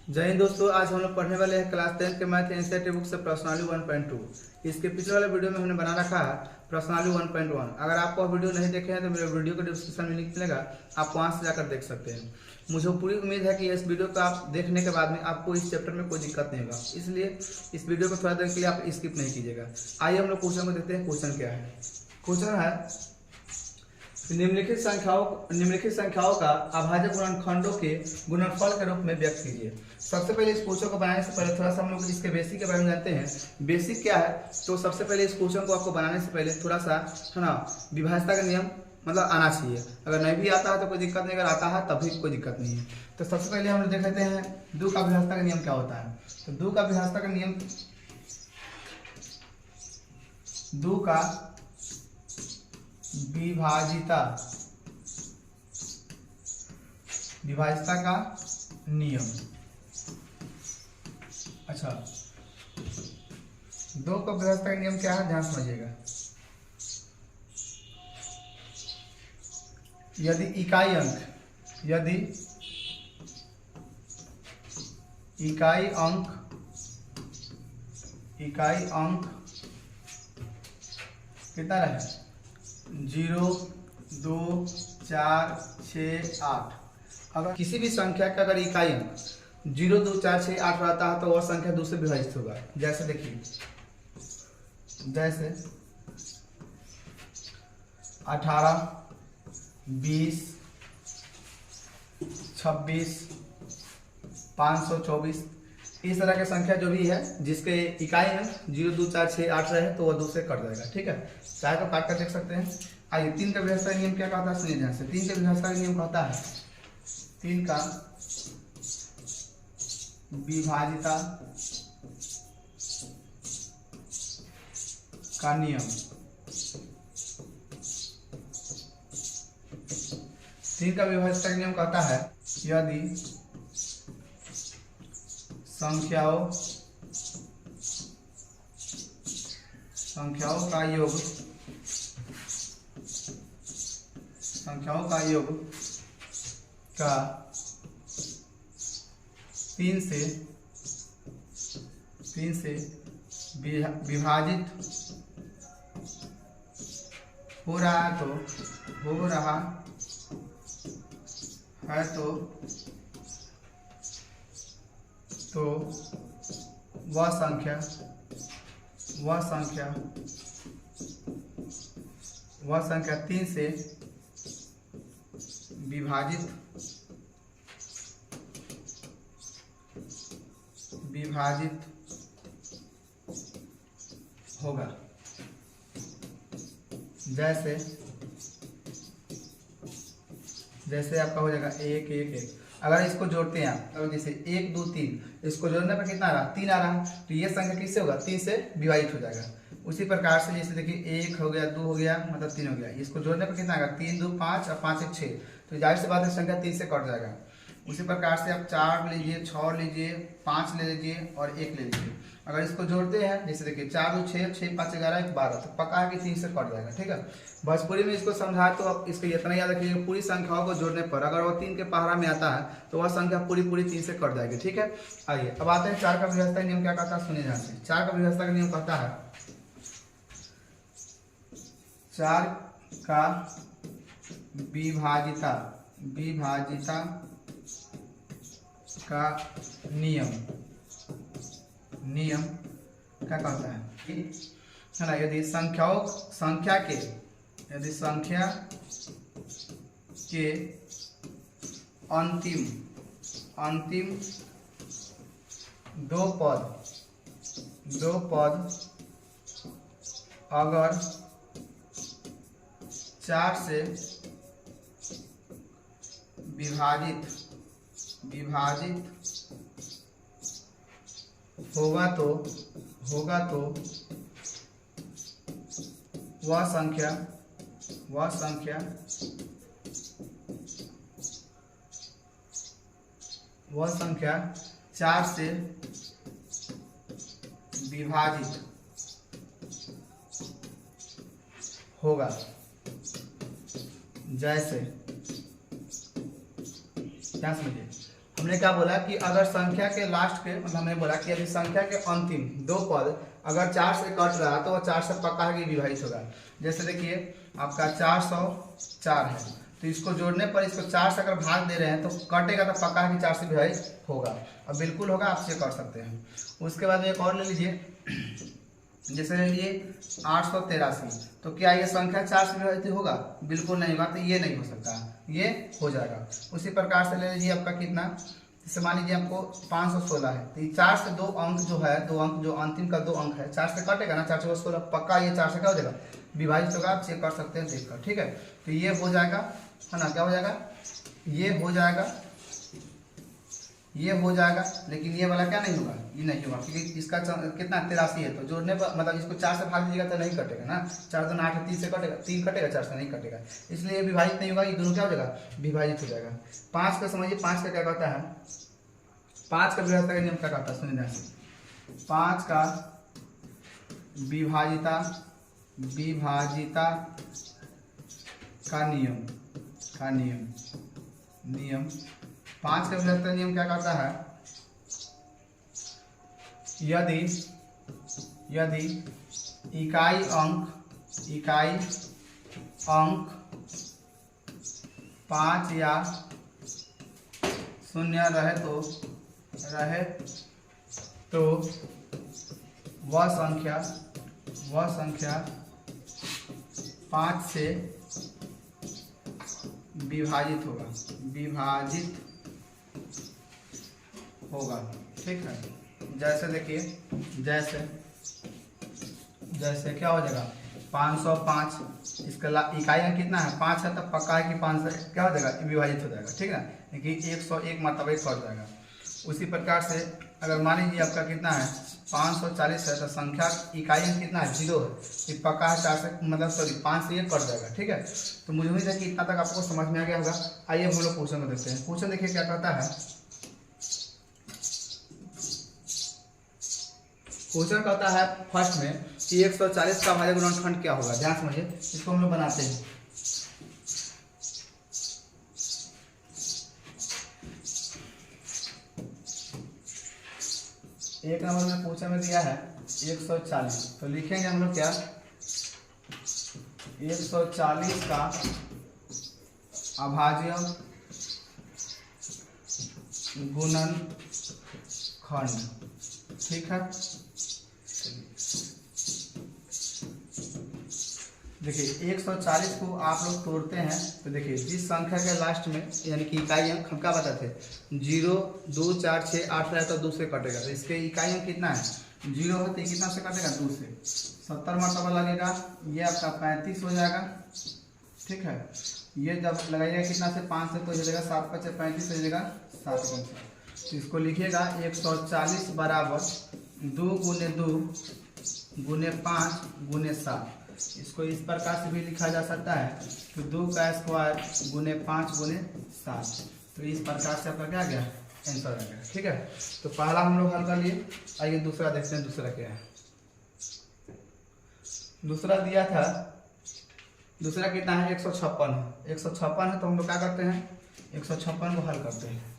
जय हिंद दोस्तों, आज हम लोग पढ़ने वाले हैं क्लास 10 के मैथ एनसीईआरटी बुक से प्रश्नावली 1.2। इसके पिछले वाले वीडियो में हमने बना रखा है प्रश्नावली 1.1। अगर आप वह वीडियो नहीं देखे हैं तो मेरे वीडियो को डिस्क्रिप्शन में लिंक मिलेगा, आप वहां से जाकर देख सकते हैं। मुझे पूरी उम्मीद है कि इस वीडियो को आप देखने के बाद में आपको इस चैप्टर में कोई दिक्कत नहीं होगा, इसलिए इस वीडियो को थोड़ा देर के लिए आप स्किप नहीं कीजिएगा। आइए हम लोग क्वेश्चन को देखते हैं। क्वेश्चन क्या है? क्वेश्चन है निम्नलिखित संख्याओं का अभाज्य गुणनखंडों के गुणनफल के रूप में व्यक्त कीजिए। सबसे पहले इस क्वेश्चन को बनाने से पहले थोड़ा सा हम लोग इसके बेसिक के बारे में जानते हैं। बेसिक क्या है? तो सबसे पहले इस क्वेश्चन को आपको बनाने से पहले थोड़ा सा है ना विभाज्यता का नियम मतलब आना चाहिए। अगर नहीं भी आता है तो कोई दिक्कत नहीं, अगर आता है तब भी कोई दिक्कत नहीं है। तो सबसे पहले हम लोग देख लेते हैं दो का विभाज्यता का नियम क्या होता है। तो दो का विभाज्यता का नियम, दो का विभाज्यता का नियम। अच्छा, दो का विभाज्यता का नियम क्या है, ध्यान समझिएगा। यदि इकाई अंक कितना रहे? 0, 2, 4, 6, 8। अगर किसी भी संख्या का अगर इकाई अंक 0, 2, 4, 6, 8 रहता है तो वह संख्या दो से विभाजित होगा। जैसे देखिए, जैसे 18, 20, 26, 524, इस तरह की संख्या जो भी है जिसके इकाई अंक 0, 2, 4, 6, 8 रहे तो वह 2 से कट जाएगा। ठीक है, चाहे तो काट कर देख सकते हैं। आइए, 3 का विभाज्यता का नियम क्या कहता है, सुनिए ध्यान से। 3 का विभाज्यता का नियम कहता है, 3 का विभाज्यता का नियम। 3 का विभाज्यता का नियम कहता है यदि संख्याओं का योग का 3 से विभाजित हो रहा है तो वह संख्या 3 से विभाजित होगा। जैसे आपका हो जाएगा 1, 1, 1। अगर इसको जोड़ते हैं आप, अगर जैसे 1, 2, 3, इसको जोड़ने पर कितना आ रहा? 3 आ रहा, तो ये संख्या किससे होगा? 3 से विभाजित हो जाएगा। उसी प्रकार से जैसे देखिए 1 हो गया, 2 हो गया, मतलब 3 हो गया, इसको जोड़ने पर कितना आएगा? 3, 2, 5 और 5, 1, 6, तो जाहिर सी बात है संख्या 3 से कट जाएगा। उसी प्रकार से आप 4 लीजिए, 6 लीजिए, 5 ले लीजिए और 1 ले लीजिए। अगर इसको जोड़ते हैं, जैसे देखिए 4, 2, 6, 6, 5, 11, 12, तो पक्का है कि 3 से कट जाएगा। ठीक है, भोजपुरी में इसको समझाए तो आप इसको इतना याद रखिए, पूरी संख्याओं को जोड़ने पर अगर वो 3 के पहाड़ा में आता है तो वह संख्या पूरी 3 से कट जाएगी। ठीक है, आइए अब आते हैं 4 का विभाज्यता नियम क्या कहता है, सुनिए ध्यान से। 4 का विभाज्यता का नियम कहता है 4 का विभाज्यता का नियम क्या कहता है ना, यदि संख्या के अंतिम दो पद अगर 4 से विभाजित होगा तो वह संख्या 4 से विभाजित होगा। जैसे क्या समझिए, हमने क्या बोला कि अगर संख्या के लास्ट के मतलब हमने बोला कि यदि संख्या के अंतिम दो पद अगर 4 से कट रहा है तो वो 4 से पक्का है कि विभाजित होगा। जैसे देखिए आपका 404 है तो इसको जोड़ने पर इसको 4 से अगर भाग दे रहे हैं तो कटेगा तो पक्का है कि 4 से विभाजित होगा और बिल्कुल होगा, आप चेक कर सकते हैं। उसके बाद एक और ले लीजिए, जैसे ले लिए 883 तो क्या ये संख्या 4 से विभाजित होगा? बिल्कुल नहीं होगा, तो ये नहीं हो सकता, ये हो जाएगा। उसी प्रकार से ले लीजिए आपका कितना, जैसे मान लीजिए आपको 516 है तो 4 से 2 अंक जो है, 2 अंक जो अंतिम का 2 अंक है 4 से कटेगा ना, 4 से 16 पक्का ये 4 से क्या हो जाएगा? विभाजित होगा, आप चेक कर सकते हैं देखकर, ठीक है। तो ये हो जाएगा है ना, क्या हो जाएगा? ये हो जाएगा, ये हो जाएगा, लेकिन ये वाला क्या नहीं होगा? ये नहीं होगा क्योंकि इसका कितना 83 है तो जोड़ने पर मतलब इसको 4 से भाग दीजिएगा तो नहीं कटेगा ना, 4 2 8 3 से कटेगा, 3 कटेगा, 4 से नहीं कटेगा, इसलिए ये विभाजित नहीं होगा, ये दोनों क्या हो जाएगा? विभाजित हो जाएगा। 5 का समझिए, 5 का क्या कहता है? 5 का विभाजिता का नियम क्या कहता है? सुनिए ध्यान से। 5 का विभाजिता का नियम 5 का विभाजिता नियम क्या कहता है? यदि इकाई अंक 5 या 0 रहे तो वह संख्या 5 से विभाजित होगा, ठीक है। जैसे देखिए, जैसे क्या हो जाएगा? 505 इसका इकाई अंक कितना है? 5 है, तब पक्का है कि 5 से क्या हो जाएगा? विभाजित हो जाएगा, ठीक है ना, लेकिन 101 मतलब कट जाएगा। उसी प्रकार से अगर मान लीजिए आपका कितना है? 540 है तो संख्या इकाई अंक कितना है? 0 है, ये पक्का है 4 से मतलब सॉरी 5 से ये कट जाएगा, ठीक है। तो मुझे उम्मीद है कि इतना तक आपको समझ में आ गया होगा। आइए हम लोग क्वेश्चन को देखते हैं। क्वेश्चन देखिए क्या कहता है। क्वेश्चन कहता है फर्स्ट में कि 140 का अभाज्य गुणनखंड क्या होगा? ध्यान समझिए, इसको हम लोग बनाते हैं। एक नंबर में क्वेश्चन में दिया है 140 तो लिखेंगे हम लोग क्या? 140 का अभाज्य गुणनखंड, ठीक है। देखिए 140 को आप लोग तोड़ते हैं तो देखिए जिस संख्या के लास्ट में यानी कि इकाई अंक हम क्या बताते थे? 0 2 4 6 8 रहे तो 2 से कटेगा, तो इसके इकाई अंक कितना है? 0 है तो कितना से कटेगा? 2 से। 70 मरतबा लगेगा, ये आपका 35 हो जाएगा, ठीक है। ये जब लगाइएगा कितना से? 5 से, तो हो जाएगा 7 5 35 हो जाएगा 7 तो इसको लिखिएगा 140 बराबर 2 गुने 2 गुने 5 गुने 7। इसको इस प्रकार से भी लिखा जा सकता है कि 2 का स्क्वायर गुने 5 गुने 7। तो इस प्रकार से आपका क्या गया? आंसर आ गया, ठीक है। तो पहला हम लोग हल कर लिए। आइए दूसरा देखते हैं, दूसरा क्या है। दूसरा दिया था, दूसरा कितना है? 156 है। 156 है तो हम लोग क्या करते हैं? 156 को हल करते हैं।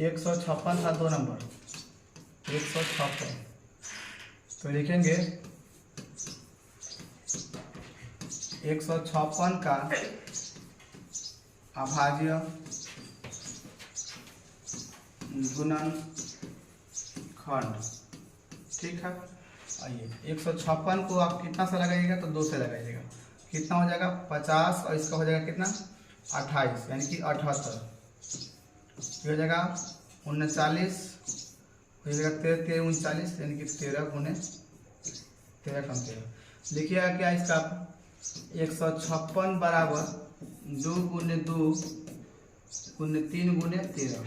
156 था 2 नंबर, 156 तो लिखेंगे 156 का अभाज्य गुणनखंड, ठीक है। आइए 156 को आप कितना से लगाइएगा? तो 2 से लगाइएगा, कितना हो जाएगा? 50 और इसका हो जाएगा कितना? 28 यानी कि 78 हो जाएगा 39 हो जाएगा 13 13 39 यानी कि 13 गुने 13 कम 13। लिखिएगा क्या इसका? 156 बराबर 2 गुने 2 गुने 3 गुने 13।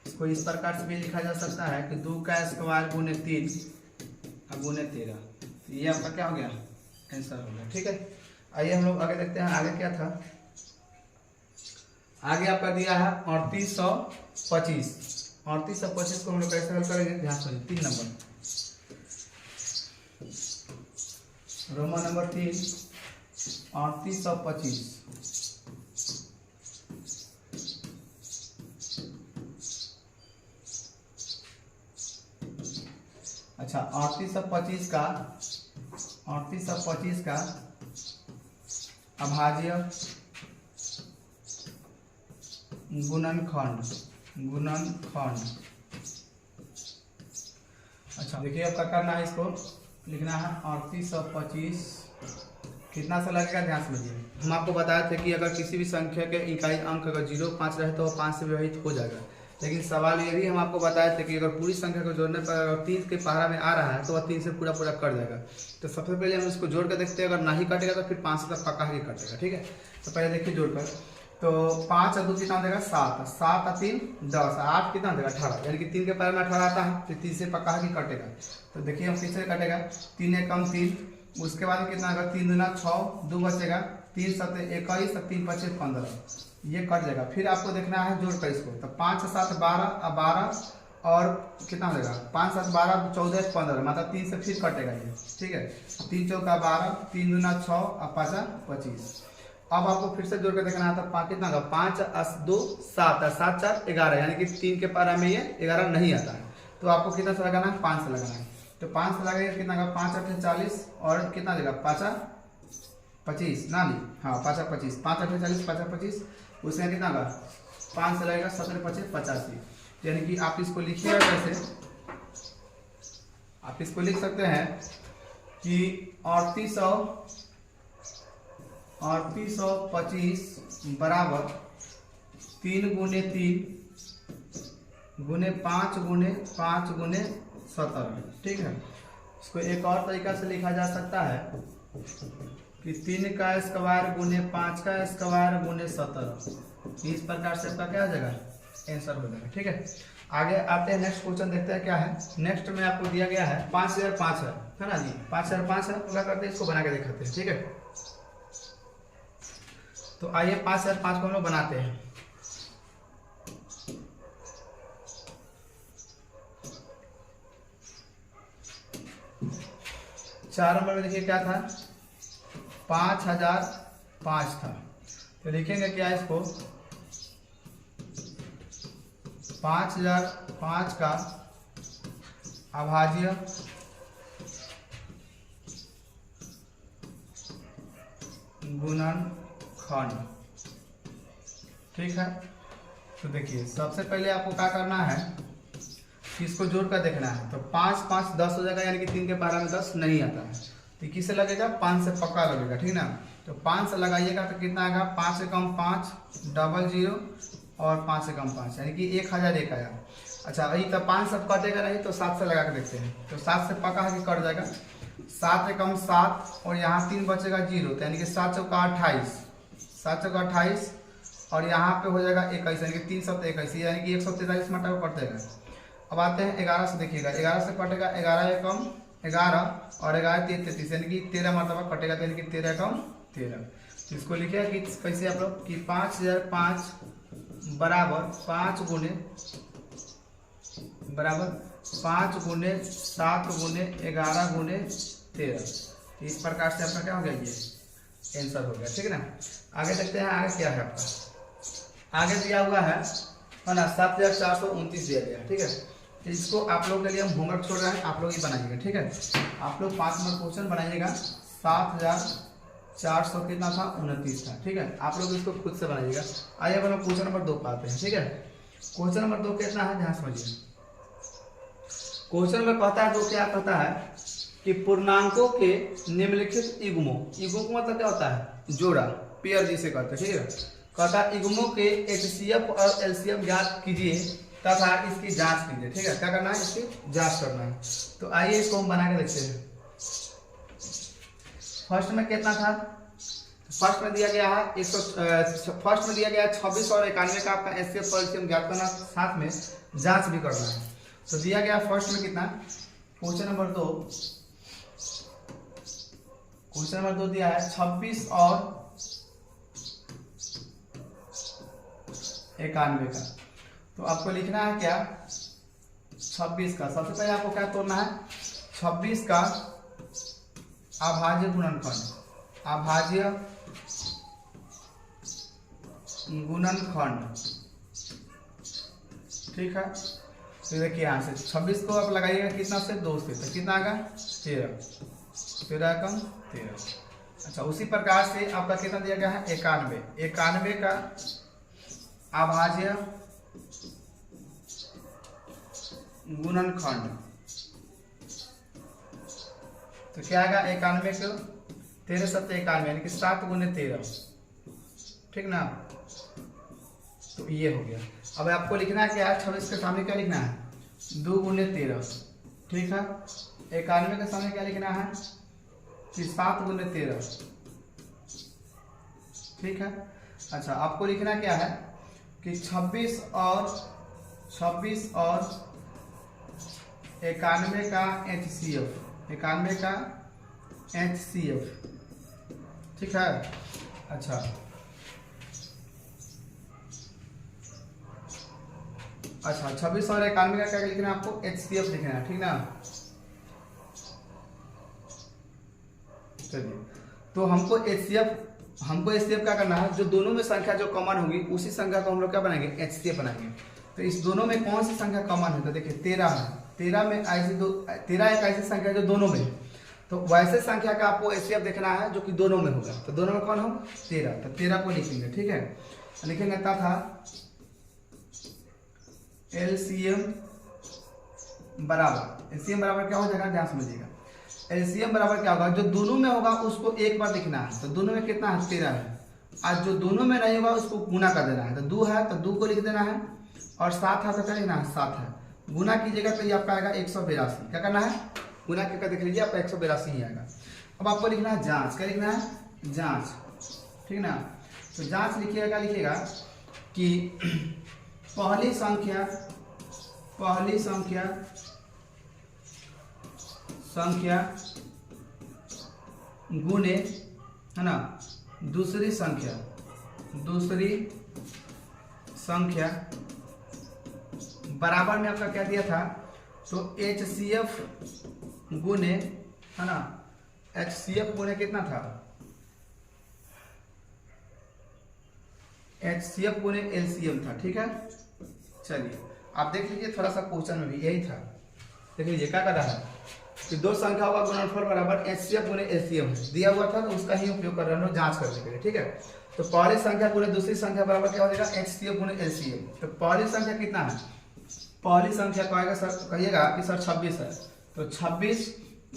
इसको इस प्रकार से भी लिखा जा सकता है कि 2 का स्क्वायर गुने 3 और गुने 13। तो ये आपका क्या हो गया? आंसर हो गया, ठीक है। आइए हम लोग आगे देखते हैं, आगे क्या था। आगे आपका दिया है 3825। 3825 को हम लोग कैसे हल करेंगे? ध्यान से 3 नंबर, रोमन नंबर 3 3825। अच्छा 3825 का अभाज्य गुणनखंड। अच्छा देखिए अब क्या करना है, इसको लिखना है 3825 कितना सा लगेगा ध्यान समझिए। हम आपको बताए थे कि अगर किसी भी संख्या के इकाई अंक अगर 0 5 रहे तो 5 से विभाजित हो जाएगा, लेकिन सवाल ये भी हम आपको बताए थे कि अगर पूरी संख्या को जोड़ने पर अगर 3 के पहाड़ा में आ रहा है तो वह 3 से पूरा कट जाएगा। तो सबसे पहले हम इसको जोड़ कर देखते हैं, अगर नहीं कटेगा तो फिर 5 से तक पक्का ही कटेगा। ठीक है, तो पहले देखिए जोड़कर, तो 5 और 2 कितना देगा 7, 7 और 3 10, 8 कितना देगा 18, यानी कि 3 के पहाड़े में 18 आता है तो 3 से पक्का ही कटेगा। तो देखिए हम किससे कटेगा, 3 एकम 3, उसके बाद कितना होगा 3 दूना 6, 2 बचेगा, 3 सत्ते 21 और 3 पचे 15, ये कट जाएगा। फिर आपको देखना है जोड़ कर इसको, तो 5 7 12 और 12 और कितना देगा 5 7 12 14 15, मतलब 3 से फिर कटेगा ये। ठीक है, 3 चौका 12, 3 दूना 6 और 5 25। अब आपको फिर से जोड़ कर देखना है, तो कितना होगा 5 और 2 7 और 7 4 11, यानी कि 3 के पहाड़ा में ये 11 नहीं आता है, तो आपको कितना से लगाना है 5 से लगाना है। तो 5 से लगाएगा कितना होगा 5 8 40 और कितना देगा 5 25 ना नहीं, हाँ 5 25, 5 8 40 5 25, उसमें कितना होगा 5 से लगेगा 17 5 85, यानी कि आप इसको लिखिएगा कैसे, आप इसको लिख सकते हैं कि 3825 बराबर 3 गुने 3 गुने 5 गुने 5 गुने 17। ठीक है, इसको एक और तरीका से लिखा जा सकता है कि 3 का स्क्वायर गुने 5 का स्क्वायर गुने 17, इस प्रकार से आपका क्या हो जाएगा आंसर हो जाएगा। ठीक है, आगे आते हैं नेक्स्ट क्वेश्चन देखते हैं क्या है। नेक्स्ट में आपको दिया गया है 5005 है ना जी, 5005 है, पूरा करते हैं, इसको बना के दिखाते हैं। ठीक है, तो आइए 5005 को हम लोग बनाते हैं। चार नंबर में देखिए क्या था 5005 था, तो लिखेंगे क्या इसको 5005 का अभाज्य गुणनखंड। ठीक है, तो देखिए सबसे पहले आपको क्या करना है, इसको जोड़ कर देखना है। तो 5 5 10 हो जाएगा, यानी कि 3 के पहाड़ा में 10 नहीं आता है, तो किससे लगेगा 5 से पक्का लगेगा। ठीक ना, तो 5 से लगाइएगा तो कितना आएगा 5 से कम 5 00 और 5 से कम 5, यानी कि 1001 आया। अच्छा अभी तो 5 सब कटेगा नहीं, तो 7 से लगा के देखते हैं, तो 7 से पक्का है कि कट जाएगा। 7 से कम 7 और यहाँ 3 बचेगा 0, तो यानी कि 7 चौका 28, 7 चौका 28 और यहाँ पे हो जाएगा 21, यानी कि 3 7 21, यानी कि 143 मटा को कटेगा। अब आते हैं 11 से, देखिएगा 11 से कटेगा 11 एकम 11 और 11 3 33, यानी कि 13 मरतबा कटेगा, तो यानी कि 13 एकम 13। तो इसको लिखिए कि कैसे आप लोग कि 5005 बराबर 5 गुने 7 गुने 11 गुने 13, तो इस प्रकार से आपका क्या हो गया ये आंसर हो गया। ठीक है ना, आगे देखते हैं आगे क्या है आपका। आगे दिया हुआ है ना 7429 दिया गया। ठीक है, तो इसको आप लोग के लिए हम होमवर्क छोड़ रहे हैं, आप लोग ही बनाइएगा। ठीक है, आप लोग 5 नंबर क्वेश्चन बनाइएगा। 7400 कितना था 29 था। ठीक है, आप लोग इसको खुद से बनाइएगा। आइए अब हम क्वेश्चन नंबर 2 पाते हैं। ठीक है, क्वेश्चन नंबर 2 कितना है ध्यान समझिए। क्वेश्चन में कहता है, जो क्या कहता है कि पूर्णांकों के निम्नलिखित युग्मों, युग्मों का मतलब क्या होता है जोड़ा, पेयर जिसे कहते हैं। ठीक है, कहता है युग्मों के एचसीएफ और एलसीएम ज्ञात कीजिए तथा इसकी जांच कीजिए। ठीक है, क्या करना है इसकी जांच करना है। तो आइए इसको हम बना के देखते हैं। फर्स्ट में कितना था, फर्स्ट में दिया गया है 26 और 91 का आपका एचसीएफ और एलसीएम ज्ञात करना, साथ में जांच भी करना है। तो दिया गया फर्स्ट में कितना, क्वेश्चन नंबर 2 दिया है 26 और 91 का। तो आपको लिखना है क्या 26 का, सबसे पहले आपको क्या तोड़ना है 26 का अभाज्य गुणनखंड, अभाज्य गुणनखंड। ठीक है, तो देखिए यहाँ से 26 को आप लगाइएगा कितना से 2 से, तो कितना आएगा 13, 13 कम 13। अच्छा उसी प्रकार से आपका कितना दिया गया है 91, 91 का अभाज्य गुणनखंड, तो क्या आएगा 91 को 13 7 91 यानी कि 7 गुने 13, ठीक ना। तो ये हो गया। अब आपको लिखना है क्या है 26 के सामने क्या लिखना है 2 गुने 13, ठीक है। 91 के सामने क्या लिखना है कि 7 गुने 13, ठीक है। अच्छा आपको लिखना क्या है कि 26 और 91 का HCF, 91 का HCF, ठीक है। अच्छा अच्छा 26 और 91 का क्या लिखना है आपको HCF लिखना है, ठीक ना। चलिए तो हमको HCF क्या करना है, जो दोनों में संख्या जो कॉमन होगी उसी संख्या को हम लोग क्या बनाएंगे HCF बनाएंगे। तो इस दोनों में कौन सी संख्या कॉमन है, तो देखिए 13 है, 13 में ऐसी 13 एक ऐसी संख्या जो दोनों में, तो वैसे संख्या का आपको HCF देखना है जो कि दोनों में होगा। तो दोनों में कौन हो 13, तो 13 को लिखेंगे, ठीक है। लिखेंगे था LCM बराबर क्या हो जाएगा, ध्यान समझिएगा। LCM बराबर क्या होगा, जो दोनों में होगा उसको एक बार लिखना है। तो दोनों में कितना है 13 है, आज जो दोनों में नहीं होगा उसको गुना कर देना है। तो 2 है तो 2 को लिख देना है, और 7 है तो क्या लिखना है 7 है, गुना कीजिएगा तो ये आपका आएगा 182। क्या करना है गुना करके देख लीजिए आपका 182 ही आएगा। अब आपको लिखना है जांच, क्या लिखना है जांच, ठीक ना। तो जांच लिखिएगा, क्या लिखिएगा कि पहली संख्या गुने, है ना, दूसरी संख्या बराबर में आपका क्या दिया था, तो HCF गुने, है ना, HCF गुने कितना था HCF गुने LCM था, ठीक है। चलिए आप देख लीजिए थोड़ा सा क्वेश्चन में भी यही था। देख लीजिए क्या कर रहा है कि दो संख्याओं का गुणनफल बराबर HCF गुने LCM दिया हुआ था, तो उसका ही उपयोग कर रहे हैं जांच करने के लिए, ठीक है। तो पहली संख्या गुने दूसरी संख्या बराबर क्या हो जाएगा HCF गुने LCM। तो पहली संख्या कितना है, पहली संख्या को आएगा सर, कहिएगा कि सर 26 है, तो 26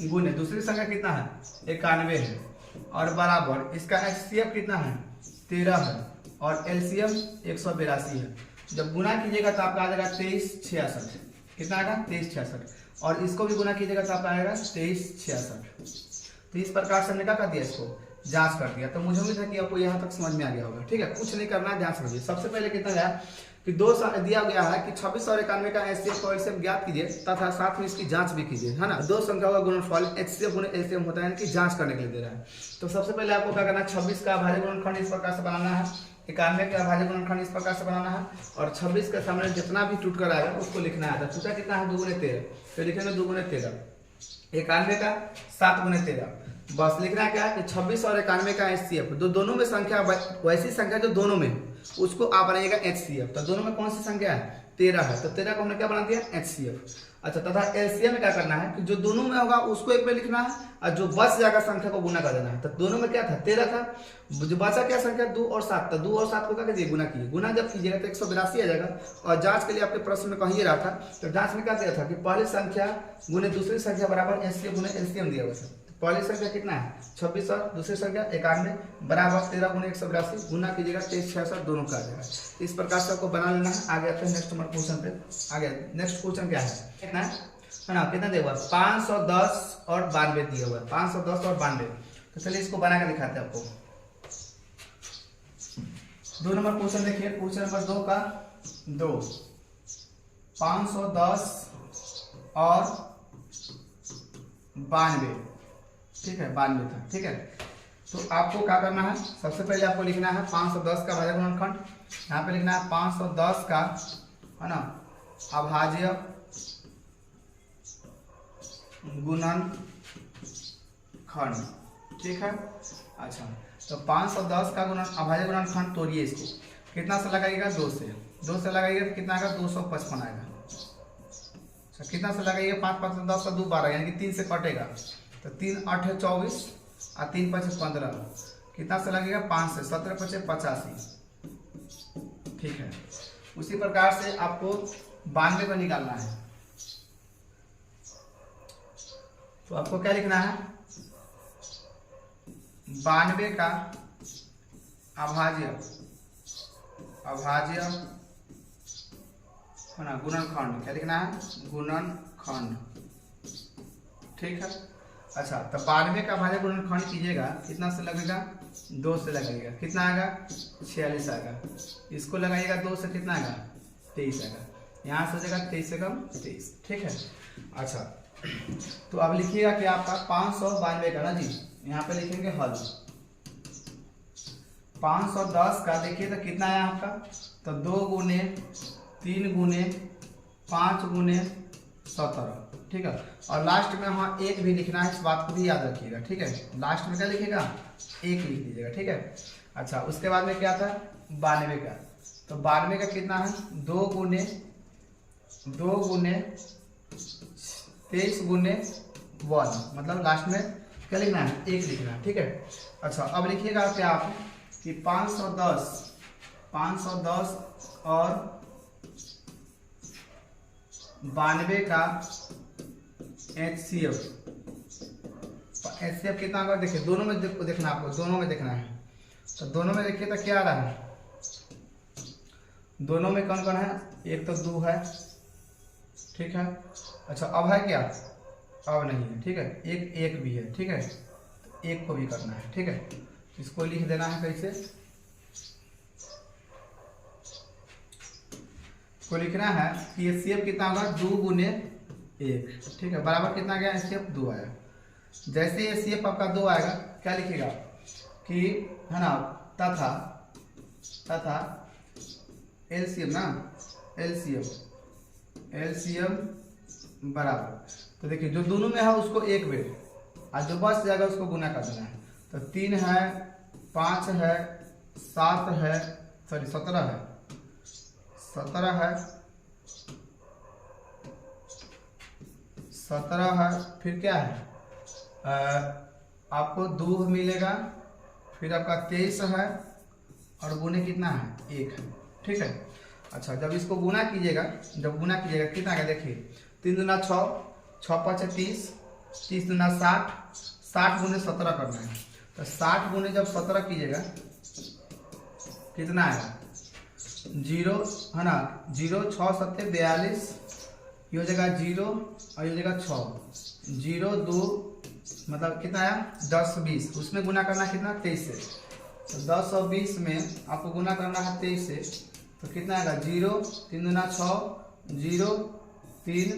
गुने दूसरी संख्या कितना है 91 है, और बराबर इसका HCF कितना है 13 है, और LCM 182 है। जब गुना कीजिएगा तो आपका आ जाएगा 2366, कितना आएगा 2366, और इसको भी गुना कीजिएगा तो आपका आएगा 2366। तो इस प्रकार से हमने क्या कर दिया, इसको जांच कर दिया। तो मुझे उम्मीद है कि आपको यहाँ तक समझ में आ गया होगा, ठीक है। कुछ नहीं करना है, ध्यान समझिए। सबसे पहले कितना गया कि दिया गया है कि 26 और 91 का HCF और LCM ज्ञात कीजिए तथा साथ में इसकी जांच भी कीजिए, है ना। दो संख्याओं का गुणनफल HCF गुने LCM होता है, यानी कि जांच करने के लिए दे रहा है। तो सबसे पहले आपको क्या करना है, 26 का अभाज्य गुणनखंड इस प्रकार से बनाना है, 91 का अभाज्य गुणनखंड इस प्रकार से बनाना है, और 26 के सामने जितना भी टूट कर आएगा उसको लिखना है। तो टूटा कितना है 2 गुने 13, तो लिखेंगे 2 गुने 13, 91 का 7 गुने 13। बस लिखना क्या है कि 26 और 91 का HCF, दोनों में संख्या वैसी संख्या जो दोनों में, उसको आप बनाइएगा HCF। तो दोनों में कौन सी संख्या है 13 है, तो 13 को हमने क्या बना दिया HCF। अच्छा तथा LCM में क्या करना है कि जो दोनों में होगा उसको एक में लिखना है, और जो बच जाएगा संख्या को गुना कर देना है। तो दोनों में क्या था 13 था, जो बचा क्या संख्या 2 और 7 था, 2 और 7 को क्या कीजिए गुना कीजिए, गुना जब कीजिएगा तो 182 आ जाएगा। और जांच के लिए आपके प्रश्न में कहीं रहा था, तो जांच में क्या दिया था कि पहली संख्या गुने दूसरी संख्या बराबर HCF गुने LCM दिया हुआ था। पहली संख्या कितना है 26 और दूसरी संख्या 91 बराबर 13 गुने 182, गुना कीजिएगा 2366 दोनों का आ जाएगा। इस प्रकार से आपको बना लेना है। आगे आते हैं नेक्स्ट नंबर क्वेश्चन पे। आगे नेक्स्ट क्वेश्चन क्या है, कितना है ना, कितना दिया हुआ 510 और 92 दिया हुआ है, 510 और 92। तो चलिए इसको बना कर दिखाते हैं आपको। 2 नंबर क्वेश्चन देखिए, क्वेश्चन नंबर 2 का 2, 510 और 92, ठीक है 92 था, ठीक है। तो आपको क्या करना है, सबसे पहले आपको लिखना है 510 का अभाज्य गुणनखंड, यहाँ पे लिखना है 510 का, है ना, अभाज्य गुणनखंड, ठीक है। अच्छा तो 510 का अभाज्य गुणनखंड तोड़िए, इसको कितना से लगाइएगा 2 से लगाइएगा तो कितना आएगा 255 आएगा, अच्छा कितना से लगाइएगा, 5 5 10 2 12 यानी कि 3 से कटेगा, तो 3 8 है 24 और 3 5 15, कितना से लगेगा 5 से, 17 5 85। ठीक है, उसी प्रकार से आपको 92 को निकालना है। तो आपको क्या लिखना है, 92 का अभाज्य है ना, गुणनखंड, क्या लिखना है, गुणनखंड। ठीक है, अच्छा तो 92 का अभाज्य गुणनखंड कीजिएगा, कितना से लगेगा, 2 से लगाइएगा, कितना आएगा 46 आएगा। इसको लगाइएगा 2 से, कितना आएगा 23 आएगा। यहाँ से हो जाएगा 23 से कम 23। ठीक है, अच्छा तो अब लिखिएगा कि आपका 592 का ना जी, यहाँ पे लिखेंगे हल। 510 का देखिए तो कितना है आपका, तो 2 गुने 3 गुने 5 गुने 17। ठीक है, और लास्ट में वहाँ 1 भी लिखना है, इस बात को भी याद रखिएगा। ठीक है, लास्ट में क्या लिखेगा, 1 लिख दीजिएगा। ठीक है, अच्छा उसके बाद में क्या था 92 का, तो 92 का कितना है, 2 गुने 23 गुने 1, मतलब लास्ट में क्या लिखना है, 1 लिखना है। ठीक है, अच्छा अब लिखिएगा क्या आप कि 510 और 92 का HCF कितना होगा, देखिए दोनों में देखना, आपको दोनों में देखना है। तो दोनों में देखिए तो क्या आ रहा है, दोनों में कौन कौन है, एक तो 2 है। ठीक है, अच्छा अब है क्या, अब नहीं है। ठीक है, एक भी है। ठीक है, एक को भी करना है। ठीक है, इसको लिख देना है कैसे, को लिखना है कि HCF कितना होगा, 2 गुने 1। ठीक है, बराबर कितना गया, HCF 2 आया। जैसे ही HCF आपका 2 आएगा, क्या लिखेगा कि है ना, तथा LCM ना, LCM बराबर, तो देखिए जो दोनों में है उसको 1 बेर, और जो बच जाएगा उसको गुना कर देना है। तो 3 है 5 है 7 है, सॉरी 17 है, 17 है, फिर क्या है, आपको 2 मिलेगा, फिर आपका 23 है, और गुने कितना है, 1 है। ठीक है, अच्छा जब इसको गुना कीजिएगा, कितना आएगा, देखिए 3 दूना 6, 6 5 30, 30 दूना 60, 60 गुने 17 करना है। तो 60 गुने जब 17 कीजिएगा, कितना आएगा, 0 है ना, 0 6 7 42, ये हो जाएगा 0 और ये हो जाएगा 6, 0 2 मतलब कितना आया 10 20, उसमें गुना करना कितना 23 से। तो 10 और 20 में आपको गुना करना है 23 से, तो कितना आएगा 0 3 दूना 6, 0 3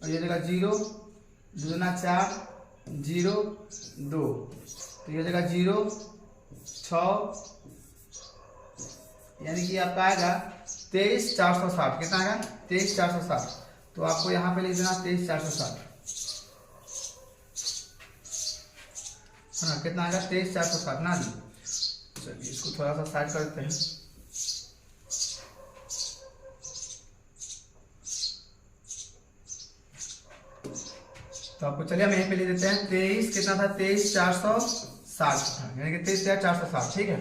और ये जगह 0 2 दूना 4, 0 2, तो ये जगह 0 6, यानी कि आपका आएगा 23 460। कितना आएगा 23 460। तो आपको यहाँ पे लिख देना 23 460 है ना, कितना आएगा 23 460 ना जी। चलिए इसको थोड़ा सा साइड कर देते हैं। तो आपको चलिए हम यहीं पे लिख देते हैं 23 कितना था 23 460 था, यानी कि 23 460। ठीक है,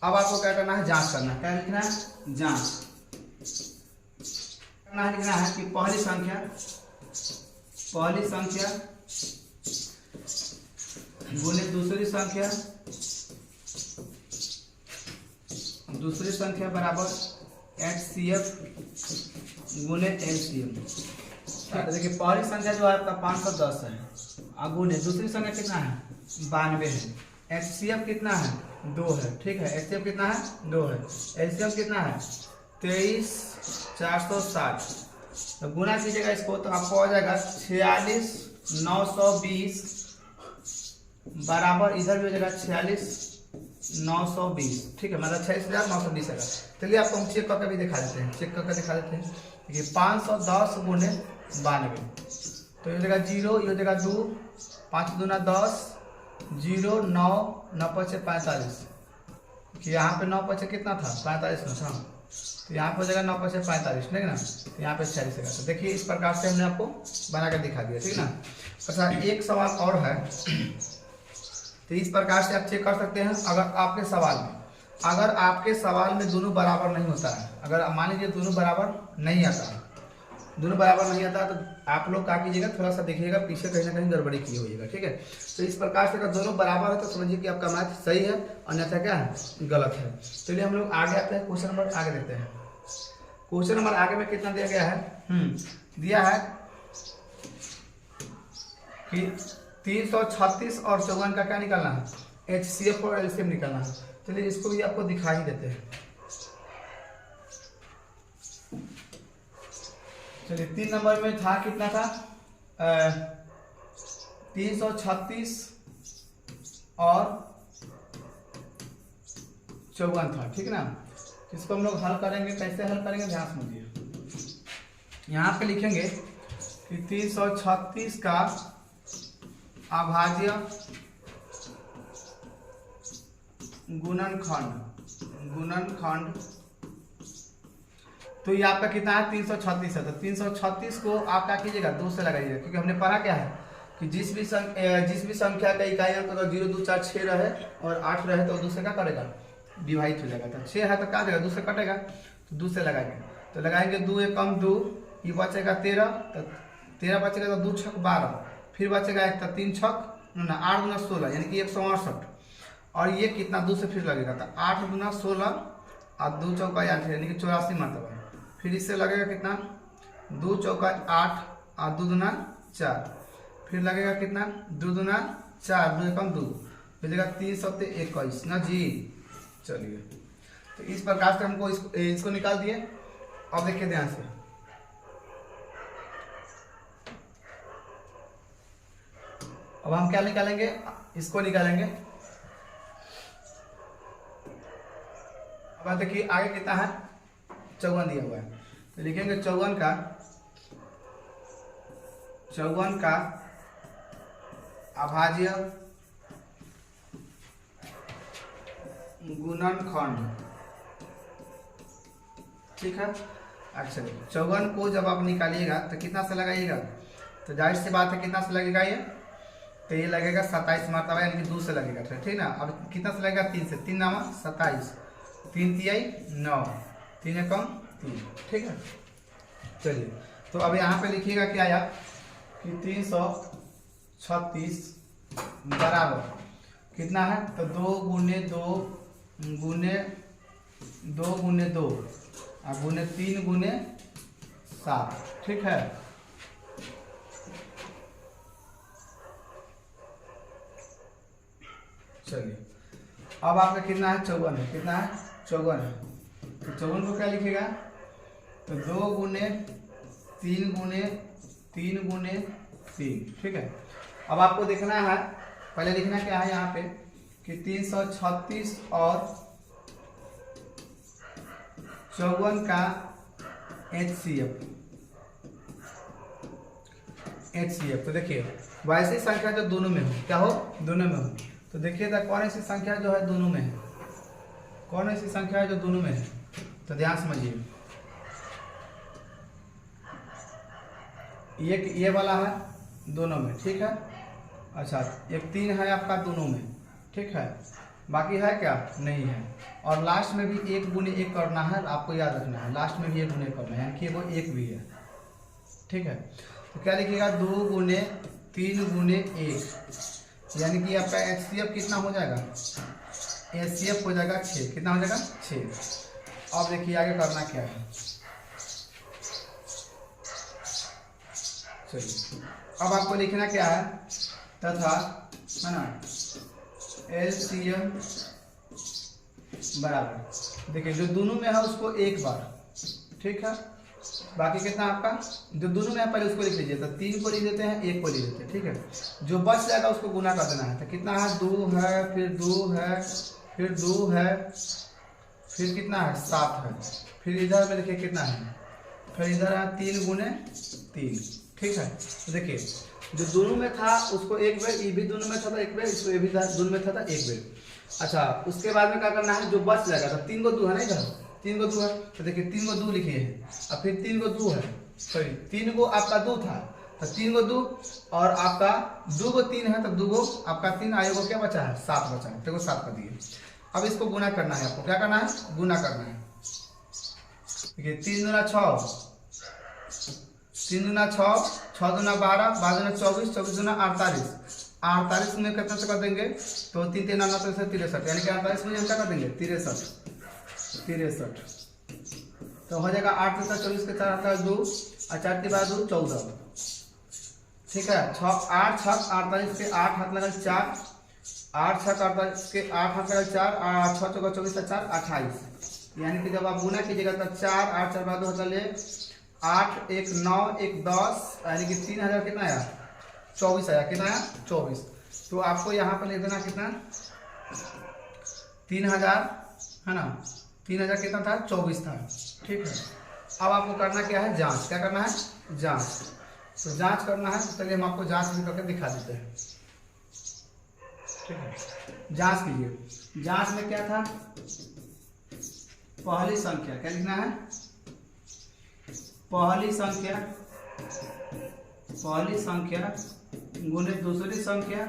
अब आपको क्या करना है, जांच करना है। क्या लिखना है, जांच करना है। लिखना है कि पहली संख्या गुने दूसरी संख्या बराबर HCF गुने LCM। तो देखिए पहली संख्या जो है आपका 510 है, और गुने दूसरी संख्या कितना है 92 है, HCF कितना है 2 है। ठीक है, HCF कितना है 2 है, LCM कितना है 23 460। तो गुना कीजिएगा इसको, तो आपको आ जाएगा 46 920 बराबर, इधर भी हो जाएगा 46 920। ठीक है, मतलब 46,920 है। चलिए आपको हम चेक करके भी दिखा देते हैं, देखिए 510 गुने 92, तो ये हो जाएगा 0, ये हो जाएगा 2, 5 दूना 10, 0 9 9 5 45, कि यहाँ पे 9 5 कितना था 45 में था, तो यहाँ पे हो जाएगा 9 5 45, ठीक है ना। तो यहाँ पे 46 आएगा। तो देखिए इस प्रकार से हमने आपको बना कर दिखा दिया, ठीक है ना। अच्छा एक सवाल और है, तो इस प्रकार से आप चेक कर सकते हैं। अगर आपके सवाल में दोनों बराबर नहीं होता है, अगर मान लीजिए दोनों बराबर नहीं आता है, तो आप लोग क्या कीजिएगा, थोड़ा सा देखिएगा पीछे कहीं ना कहीं गड़बड़ी की होइएगा, ठीक है। तो इस प्रकार से अगर दोनों बराबर है तो समझिए कि आपका मैथ सही है, अन्यथा क्या है, गलत है। चलिए हम लोग आगे आते हैं, क्वेश्चन नंबर आगे देखते हैं। क्वेश्चन नंबर आगे में कितना दिया गया है, दिया है कि 336 और 54 का क्या निकालना है, HCF और LCM निकालना है। चलिए इसको भी आपको दिखा ही देते हैं। चलिए 3 नंबर में था, कितना था, 336 और 54 था, ठीक है ना। इसको हम लोग हल करेंगे, कैसे हल करेंगे ध्यान समझिए। यहाँ पे लिखेंगे कि 336 का अभाज्य गुणनखंड, तो ये आपका कितना है, 336 है। तो 336 को आप क्या कीजिएगा, 2 से लगाइएगा, क्योंकि हमने पढ़ा क्या है कि जिस भी संख्या का इकाई अंक अगर 0 2 4 6 रहे और 8 रहे तो 2 से क्या करेगा, डिवाइड हो जाएगा। तो 6 है तो क्या देगा, 2 से कटेगा, तो 2 से लगाएंगे। तो लगाएंगे 2 एकम 2, ये बचेगा 13, तो 13 बचेगा तो 2 छक 12, फिर बचेगा 1 तो 3 छक 8 गुना 16 यानी कि 168, और ये कितना 2 से फिर लगेगा, तो 8 गुना 16 और 2 चौका 8 यानी कि 84 मरतबा। फिर इससे लगेगा कितना, 2 चौका 8 और 2 दूना 4, फिर लगेगा कितना, 2 दूना 4, 2 एकम 2, मिलेगा 3 सत्ते 21 ना जी। चलिए तो इस प्रकार से हमको इसको निकाल दिए। अब देखिए ध्यान से, अब हम क्या निकालेंगे, इसको निकालेंगे। अब देखिए आगे कितना है, 54 दिया हुआ है, तो लिखेंगे 54 का अभाज्य गुणनखंड, ठीक है। अच्छा 54 को जब आप निकालिएगा तो कितना से लगाइएगा, तो जाहिर सी बात है कितना से लगेगा ये, तो ये लगेगा 27 मरतबा यानी कि 2 से लगेगा, ठीक ना। अब कितना से लगेगा, 3 से, 3 नामा 27, 3 तिहाई 9, 3 एकम 3, ठीक है। चलिए तो अब यहाँ पे लिखिएगा क्या आया कि 336 बराबर कितना है, तो 2 गुने 2 गुने 2 गुने 2 और गुने 3 गुने 7, ठीक है। चलिए अब आपका कितना है, 54 है, कितना है, 54 है। तो 54 को क्या लिखेगा, तो 2 गुने 3 गुने 3 गुने 3, ठीक है। अब आपको देखना है, पहले लिखना क्या है यहाँ पे कि 336 और 54 का HCF। तो देखिए वैसी संख्या जो दोनों में हो, क्या हो, दोनों में हो, तो देखिए कौन ऐसी संख्या जो है दोनों में है, कौन ऐसी संख्या है जो दोनों में है, तो ध्यान समझिए। ये वाला है दोनों में, ठीक है। अच्छा एक 3 है आपका दोनों में, ठीक है, बाकी है क्या, नहीं है। और लास्ट में भी 1 गुने 1 करना है, आपको याद रखना है, लास्ट में भी 1 गुने करना है, यानी कि वो 1 भी है, ठीक है। तो क्या लिखिएगा, 2 गुने 3 गुने 1, यानी कि आपका HCF कितना हो जाएगा, HCF हो जाएगा 6, कितना हो जाएगा 6। अब देखिए आगे करना क्या है, चलिए अब आपको लिखना क्या है, तथा है ना LCM बराबर, देखिए जो दोनों में है उसको एक बार, ठीक है। बाकी कितना आपका जो दोनों में है पहले उसको लिख लीजिए, तो 3 को लिख देते हैं, 1 को लिख देते हैं, ठीक है। जो बच जाएगा उसको गुना कर देना है, तो कितना है, 2 है, फिर 2 है, फिर 2 है, फिर कितना है, 7 है, फिर इधर में देखिए कितना है, फिर इधर है 3 गुने 3, ठीक है। तो देखिए जो दोनों में था उसको एक बेर, ये भी दोनों में था तो एक बेर, इसको ये भी दोनों में था तो एक बेर। अच्छा उसके बाद में क्या करना है, जो बच जाएगा, तो 3 को 2 है ना इधर, 3 को 2 है, तो देखिए 3 को 2 लिखे हैं, अब फिर 3 को 2 है, सॉरी 3 को आपका 2 था, तो 3 को 2 और आपका 2 को 3 है, तो 2 को आपका 3 आयोग को क्या बचा है, 7 बचा है, देखो 7 कर दिए। अब इसको गुना करना है, आपको क्या करना है, गुना करना है। देखिए 3 दूना 6, 3 दूना 6, 6 दूना 12, 12 दूना 24, 24 दूना 48, 48 में कितना से कर देंगे, तो 3 3 9 9 63, यानी कि 48 में हम क्या कर देंगे, 63, तो हो जाएगा 8 दूना 24 के 4 हाथ लगा 2 और 4 के बाद 2 14, ठीक है। 8 6 48 के 8 हाथ लगा 4, 8 6 48 के 8 हाथ लगा 4, 6 चौका 24 का 4 28, यानी कि जब आप गुना कीजिएगा तो 4 8 4 बाद 2 चले 8 1 9 1 10, यानी कि 3000 कितना आया, 24 आया, कितना आया 24। तो आपको यहाँ पर लिख देना कितना, 3000 है ना, 3000 कितना था, 24 था, ठीक है। अब आपको करना क्या है, जांच, क्या करना है, जांच। तो जांच करना है, तो चलिए हम आपको जांच भी करके दिखा देते हैं, ठीक है। जांच कीजिए, जांच में क्या था, पहली संख्या, क्या लिखना है, पहली संख्या गुने दूसरी संख्या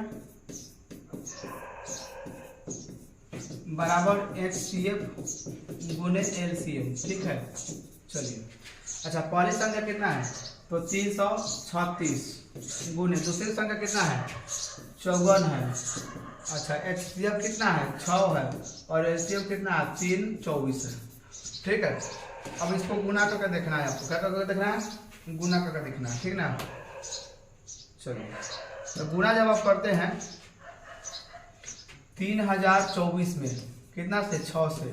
बराबर HCF गुने LCM, ठीक है। चलिए अच्छा, पहली संख्या कितना है, तो 336 गुने दूसरी संख्या कितना है, 54 है। अच्छा HCF कितना है, 6 है, और LCM कितना है, 3 24 है, ठीक है। अब इसको गुना करके देखना है, आपको क्या करके देखना है, गुना करके देखना है, ठीक ना। चलिए तो गुना जब आप करते हैं 3024 में कितना से, 6 से,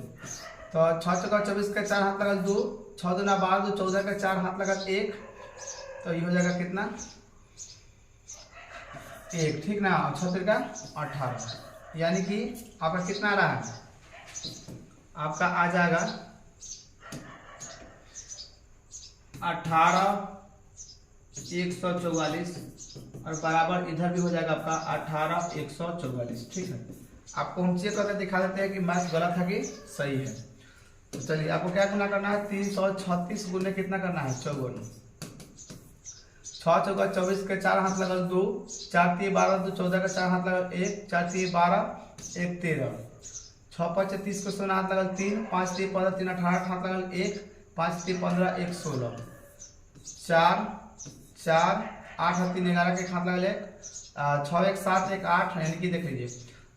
तो 6 चौका 24 का 4 हाथ लगा 2, 6 दूना 12 2 14 का 4 हाथ लगा 1, तो ये हो जाएगा कितना, 1, ठीक ना, और 6 का 18, यानी कि आपका कितना आ रहा है, आपका आ जाएगा 18 144, और बराबर इधर भी हो जाएगा आपका 18 144, ठीक है। आपको हम चेक करके दिखा देते हैं कि मैथ गलत है कि सही है। तो चलिए आपको क्या गुना करना है, 336 गुने कितना करना है, 54, 6 चौका 24 के 4 हाथ लगा 2, 4 3 12 2 14 का 4 हाथ लगा 1, 4 3 12 1 13, 6 5 30 को 16 हाथ लगा 3, 5 3 15 3 18 हाथ लगा 1, 5 3 15 1 16, 4 4 8 और 3 11 के हाथ लगा 6 1 7 1 8, यानी कि देख लीजिए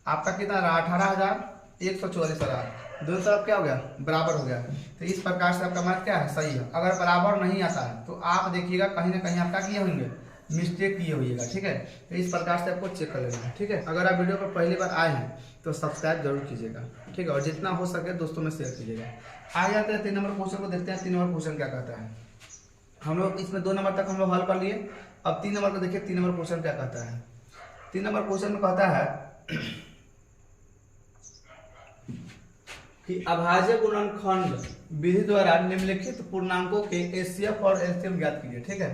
आपका कितना रहा, 18144 रहा, दोनों तरफ क्या हो गया, बराबर हो गया। तो इस प्रकार से आपका मैथ क्या है, सही है। अगर बराबर नहीं आता है तो आप देखिएगा कहीं ना कहीं आप क्या किए होंगे, मिस्टेक किए होइएगा, ठीक है। तो इस प्रकार से आपको चेक कर लेना है, ठीक है। अगर आप वीडियो पर पहली बार आए हैं तो सब्सक्राइब जरूर कीजिएगा, ठीक है, और जितना हो सके दोस्तों में शेयर कीजिएगा। आ जाते हैं 3 नंबर क्वेश्चन को, देखते हैं 3 नंबर क्वेश्चन क्या कहता है। हम लोग इसमें 2 नंबर तक हम लोग हल कर लिए, अब 3 नंबर को देखिए 3 नंबर क्वेश्चन क्या कहता है। 3 नंबर क्वेश्चन में कहता है कि अभाज्य गुणनखंड विधि द्वारा निम्नलिखित पूर्णांकों के HCF और LCM ज्ञात कीजिए, ठीक है।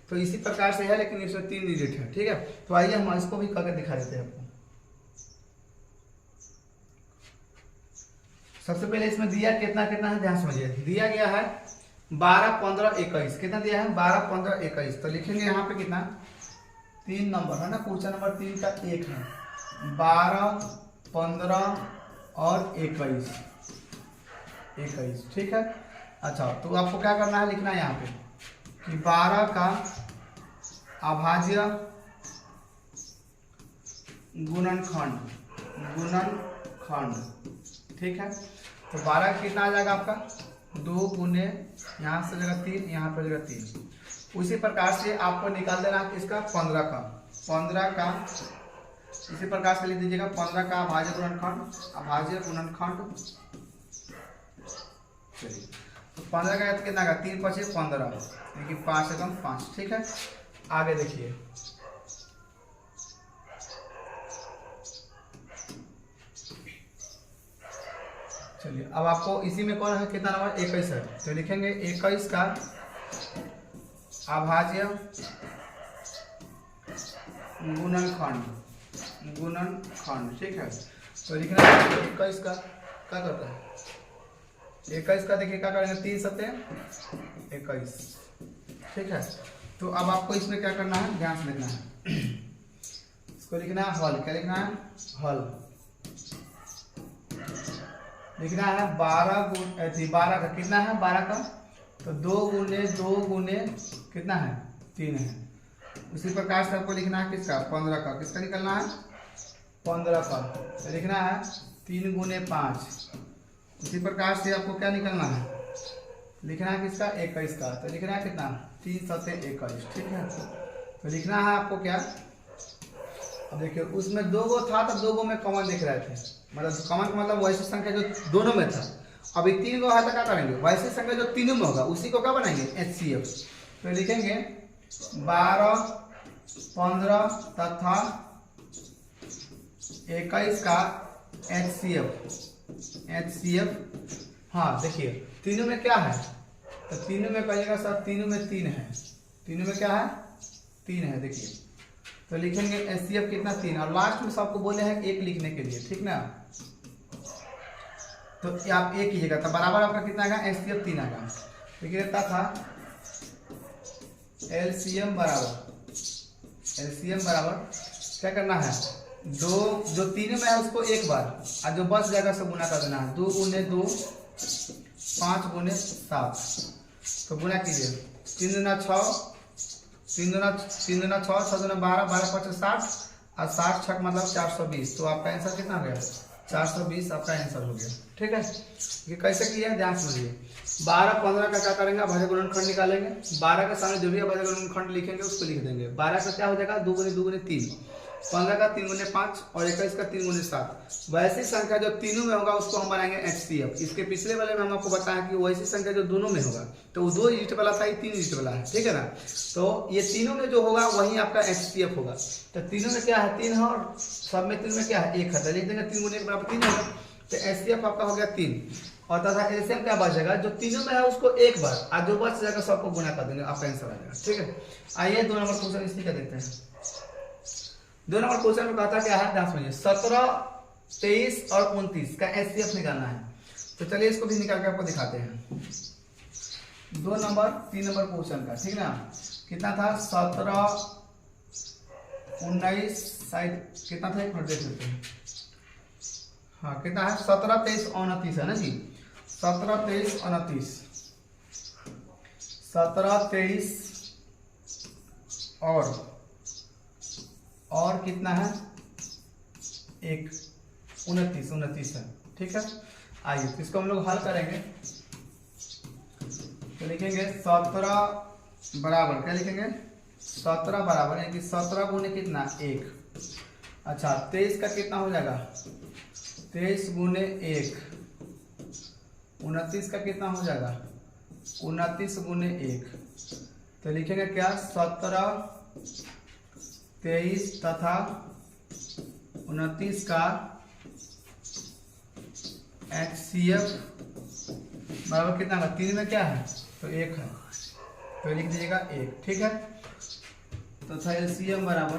तो इसी प्रकार से है, लेकिन इसमें 3 डिजिट है, ठीक है। तो आइए हम इसको भी करके दिखा देते हैं आपको। सबसे पहले इसमें दिया कितना कितना है, ध्यान समझिए। दिया गया है 12 15 21, कितना दिया है, 12 15 21। तो लिखेंगे यहाँ पे कितना, 3 नंबर है ना, क्वेश्चन नंबर 3 का 1 है, 12 15 और 21, ठीक है। अच्छा तो आपको क्या करना है, लिखना है यहाँ पे कि 12 का अभाज्य गुणनखंड, ठीक है। तो 12 कितना आ जाएगा आपका, 2 गुने यहाँ से जगह 3, यहाँ पर जगह 3। उसी प्रकार से आपको निकाल देना इसका 15 का इसी प्रकार से लिख दीजिएगा 15 का अभाज्य गुणनखंड। चलिए तो 15 का कितना का, 3 5 15, यानी कि 5 एकम 5, ठीक है। आगे देखिए चलिए अब आपको इसी में कौन है, कितना नंबर, 21 है। तो लिखेंगे 21 का अभाज्य गुणनखंड, ठीक है। तो लिखना 21 का क्या करता है, 21 का देखिए क्या करेंगे, 3 सत्ते 21, ठीक है। तो अब आपको इसमें क्या करना है, ध्यान से लिखना है। इसको लिखना है हल, क्या लिखना है, हल लिखना है। 12 का कितना है, 12 का तो 2 गुने 2 गुने कितना है, 3 है। उसी प्रकार से आपको लिखना है किसका, 15 का, किसका निकलना है, 15 का तो लिखना है 3 गुने 5। उसी प्रकार से आपको क्या निकलना है, लिखना है किसका, 21 का, तो लिखना है कितना, 3 सत्ते 21, ठीक है। तो लिखना है आपको क्या, अब देखिए उसमें 2 गो था तो 2 गो में कॉमन दिख रहे थे, मतलब कॉमन का मतलब वैसी संख्या जो दोनों में था। अभी 3 गो है तो क्या करेंगे, वैसी संख्या जो तीनों में होगा उसी को क्या बनाएंगे, HCF। तो लिखेंगे 12, 15 तथा 21 का HCF। हाँ देखिए तीनों में क्या है, तो तीनों में कहिएगा सर, तीनों में 3 है, तीनों में क्या है, 3 है देखिए। तो लिखेंगे HCF कितना, 3, और लास्ट में सबको बोले हैं 1 लिखने के लिए, ठीक ना। तो आप 1 कीजिएगा तो बराबर आपका कितना आएगा, HCF 3 आएगा। देखिए था LCM बराबर क्या करना है, दो जो तीनों में है उसको एक बार, और जो बच जाएगा सब गुना कर देना है। 2 गुने 2 5 गुने 7, तो गुना कीजिए, 3 दूना 6, 3 दूना 6, 6 दूना 12, 12 5 60, और 60 छक मतलब 420। तो आपका आंसर कितना हो गया, 420 आपका आंसर हो गया, ठीक है। ये कैसे किया है ध्यान समझिए। 12 15 का क्या करेंगे, भाज्य गुणनखंड निकालेंगे। 12 के सामने जो भी भाज्य गुणनखंड लिखेंगे उसको लिख देंगे। 12 का क्या हो जाएगा, 2 गुने 2 गुने 3, 15 का 3 गुने 5, और 21 का 3 गुने 7। वैसी संख्या जो तीनों में होगा उसको हम बनाएंगे HCF। इसके पिछले वाले में हम आपको बताया कि वैसी संख्या जो दोनों में होगा, तो वो 2 डिजिट वाला था, ये 3 डिजिट वाला है, ठीक है ना। तो ये तीनों में जो होगा वही आपका HCF होगा। तो तीनों में क्या है, 3 है, और सब में 3 में क्या है, 1 है, तो लिख देंगे 3 गुने 1 बराबर 3 होगा। तो HCF आपका हो गया 3, और तथा LCM क्या बचेगा, जो तीनों में है उसको एक बार, और जो बच जाएगा सबको गुना कर देंगे, आपका आंसर आ जाएगा, ठीक है। आइए 2 नंबर क्वेश्चन इसी का देखते हैं। 2 नंबर क्वेश्चन में कहता क्या है, ध्यान समझिए। 17, 23 और 29 का HCF निकालना है। तो चलिए इसको भी निकाल के आपको दिखाते हैं। 2 नंबर 3 नंबर क्वेश्चन का, ठीक ना। कितना था, 17, 19, शायद कितना था, एक मिनट देख लेते हैं। हाँ कितना है, 17, 23, 29 है ना जी। 17, 23, 29, 17, 23 और कितना है, 1, 29 है, ठीक है। आइए तो इसको हम लोग हल करेंगे। तो लिखेंगे 17 बराबर, क्या लिखेंगे, 17 बराबर यानी कि 17 गुने कितना, 1। अच्छा 23 का कितना हो जाएगा, 23 गुने 1, 29 का कितना हो जाएगा, 29 गुने 1। तो लिखेंगे क्या, 17, 23 तथा 29 का HCF बराबर कितना है, 3 में क्या है, तो 1 है, तो लिख दीजिएगा 1, ठीक है। तो था LCM बराबर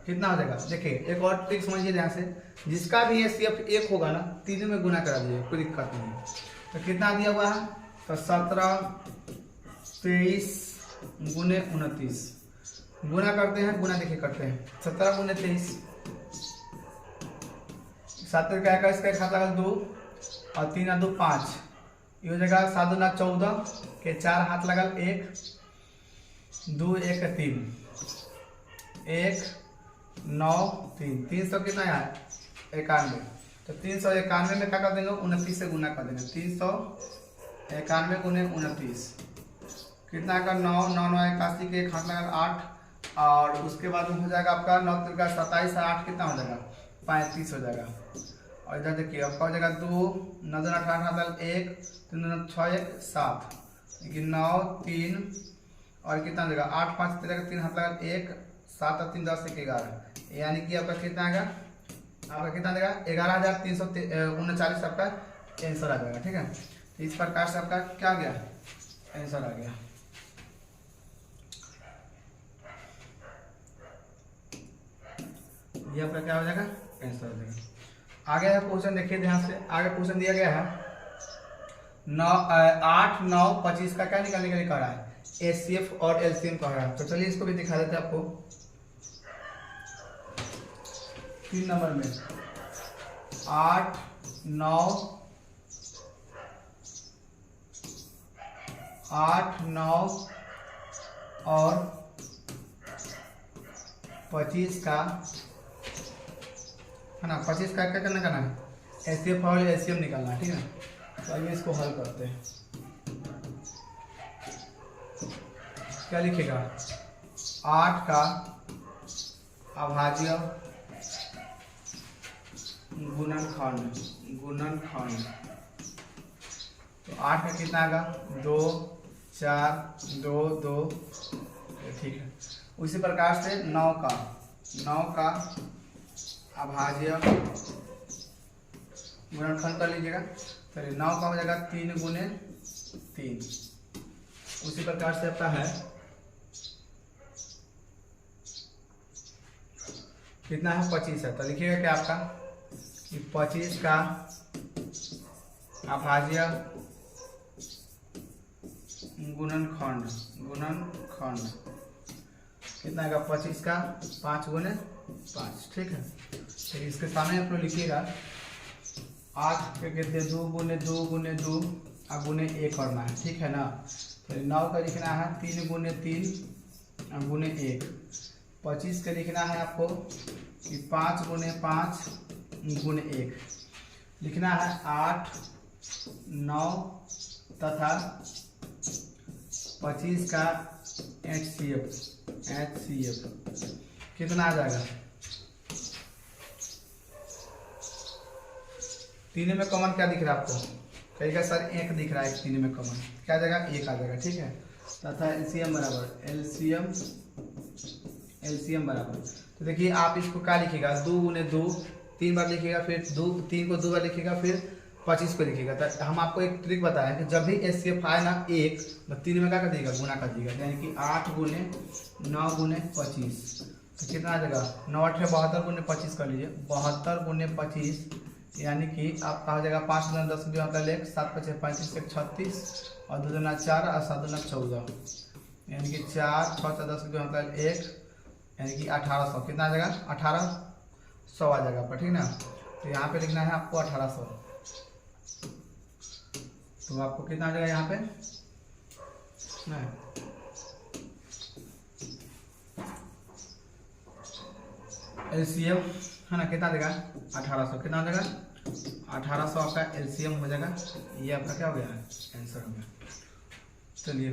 कितना हो जाएगा। देखिए एक और ट्रिक समझिए ध्यान से, जिसका भी HCF 1 होगा ना, तीनों में गुना करा दीजिए, कोई दिक्कत नहीं है। तो कितना दिया हुआ है, तो 17, 23 गुने 29, गुना करते हैं, गुना देखिए करते हैं, 17 गुने 23, 7 का 21 का खाता 2, और 3 2 5, ये हो जाएगा 7 2 14 के 4 हाथ लगल 1, 2 1 3, 1 9 3, 300 कितना है, 91। तो 391 में क्या कर देंगे, 29 से गुना कर देंगे। 391 गुने 29 कितना का, 9 9 9 81 के 1 हाथ लगल 8, और उसके बाद में हो जाएगा आपका 9 3 का 27, 8 कितना हो जाएगा, 35 हो जाएगा। और इधर देखिए आपका हो जाएगा 2 9 2 18 हाथ लगल 1, 3 2 6 1 7, लेकिन 9 3 और कितना हो जाएगा, 8 5 13 3 हाथ लगल 1, 7 और 3 10 1 11, यानी कि आपका कितना आएगा, आपका कितना देगा, 11,339 आपका आंसर आ जाएगा, ठीक है। तो इस प्रकार से आपका क्या आ गया, आंसर आ गया। ये आपका क्या हो जाएगा, आंसर हो जाएगा। आगे है क्वेश्चन, देखिए ध्यान से। आगे क्वेश्चन दिया गया है 8, 9, 25 का क्या निकालने के लिए कह रहा है, एचसीएफ और एलसीएम कह रहा है। तो चलिए इसको भी दिखा देते हैं आपको। 3 नंबर में 8, 9 और 25 का है ना, 25 का क्या करना है, एचसीएफ और एलसीएम निकालना है, ठीक है। तो आइए इसको हल करते हैं। क्या लिखेगा, 8 का अभाज्य गुणनखंड। तो 8 का कितना आएगा, 2, 4, 2, 2, ठीक है। उसी प्रकार से 9 का अभाज्य गुणनखंड कर लीजिएगा। चलिए 9 का हो जाएगा 3 गुने 3। उसी प्रकार से आपका है कितना है, 25 है। तो लिखिएगा क्या आपका कि 25 का अभाज्य गुणनखंड कितना आएगा, 25 का 5 गुने 5, ठीक है। तो इसके सामने आप लोग लिखिएगा 8 के कहते 2 गुने 2 गुने 2 और गुने 1 करना है, ठीक है ना। तो 9 का लिखना है 3 गुने 3 और गुने 1। 25 का लिखना है आपको कि 5 गुने 5 गुने 1। लिखना है 8, 9 तथा 25 का HCF कितना आ जाएगा, तीन में कॉमन क्या दिख रहा है आपको, कहेगा सर 1 दिख रहा है, तीन में कॉमन क्या आ जाएगा, 1 आ जाएगा, ठीक है। तथा एलसीएम बराबर तो देखिए आप इसको क्या लिखिएगा, 2 गुने 2 3 बार लिखिएगा, फिर 3 को 2 बार लिखिएगा, फिर 25 को लिखिएगा। तो हम आपको एक ट्रिक बताएं कि जब भी एचसीएफ आए ना 1 तो 3 में क्या कर दीजिएगा, गुना कर दीजिएगा। यानी कि 8 गुने 9 गुने 25 तो कितना आ जाएगा, 9 8 72 गुने 25 कर लीजिए, 72 गुने 25 यानी कि आपका हो जाएगा 5 गुना 10 1 7 5 35 1 36 और 2 गुना 4 और 7 गुना 14 यानी कि 4 6 10 1 यानी कि 1800 कितना आ जाएगा, 1800 आ जाएगा आपका, ठीक ना। तो यहाँ पे लिखना है आपको 1800, तो आपको कितना आ जाएगा यहाँ पे एलसीएम है ना, कितना देगा 1800, कितना हो जाएगा 1800 आपका एलसीएम हो जाएगा। ये आपका क्या हो गया, आंसर हो गया। चलिए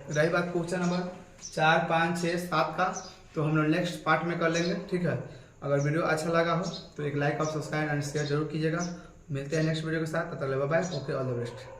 रही बात क्वेश्चन नंबर 4 5 6 7 का, तो हम लोग नेक्स्ट पार्ट में कर लेंगे, ठीक है। अगर वीडियो अच्छा लगा हो तो एक लाइक और सब्सक्राइब एंड शेयर जरूर कीजिएगा। मिलते हैं नेक्स्ट वीडियो के साथ, तब तक bye bye, okay, all the best.